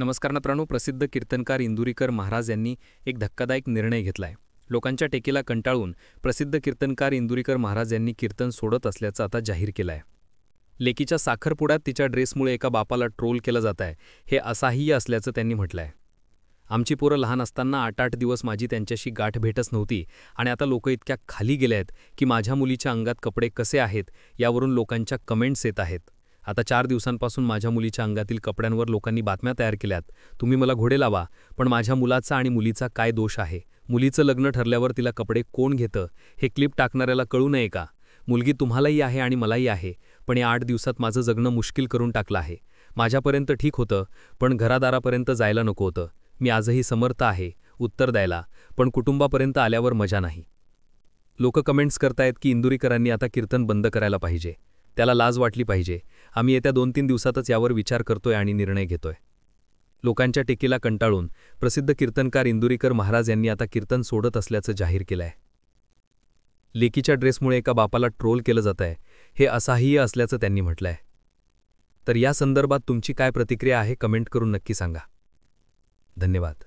नमस्कार मित्रांनो, प्रसिद्ध कीर्तनकार इंदुरीकर महाराज यांनी एक धक्कादायक निर्णय घेतलाय। लोकांच्या टेकेला कंटाळून प्रसिद्ध कीर्तनकार इंदुरीकर महाराज यांनी कीर्तन सोडत असल्याचं आता जाहीर केलंय। लेकीच्या साखरपुड्यात तिच्या ड्रेसमुळे एका बापाला ट्रोल केलं जात आहे, हे असह्य असल्याचं त्यांनी म्हटलंय। आमची पोरं लहान असताना 8-8 दिवस माझी त्यांच्याशी गाठ भेटच नव्हती आणि आता लोक इतक्या खाली गेले आहेत की माझ्या मुलीच्या अंगात कपडे कसे आहेत यावरून लोकांच्या कमेंट्स येत आहेत। आता 4 दिवसांपासून माझ्या मुलीच्या अंगातील कपड्यांवर लोकांनी बातम्या तयार केल्यात। तुम्ही मला घोडे लावा, पण माझ्या मुलाचा आणि मुलीचा काय दोष आहे? मुलीचं लग्न ठरल्यावर तिला कपडे कोण घेतं हे क्लिप टाकणाऱ्याला कळू नये का? मुलगी तुम्हालाही आहे आणि मलाही आहे, पण या 8 दिवसात माझं जगणं मुश्किल करून टाकलं आहे। माझ्यापर्यंत ठीक होतं, पण घरादारापर्यंत जायला नको होतं। मी आजही समर्थ आहे उत्तर द्यायला, पण कुटुंबापर्यंत आल्यावर मजा नाही। लोक कमेंट्स करतायत की इंदुरीकरांनी आता कीर्तन बंद करायला पाहिजे, त्याला लाज वाटली पाहिजे। आम्ही येत्या 2-3 दिवसातच यावर विचार करतोय आणि निर्णय घेतोय। लोकांच्या टेकेला कंटाळून प्रसिद्ध कीर्तनकार इंदुरीकर महाराज यांनी आता कीर्तन सोडत असल्याचं जाहीर केलंय। लेकीच्या ड्रेसमुळे एका बापाला ट्रोल केलं जात आहे, हे असह्य असल्याचं त्यांनी म्हटलंय। तर या संदर्भात तुमची काय प्रतिक्रिया आहे कमेंट करून नक्की सांगा। धन्यवाद।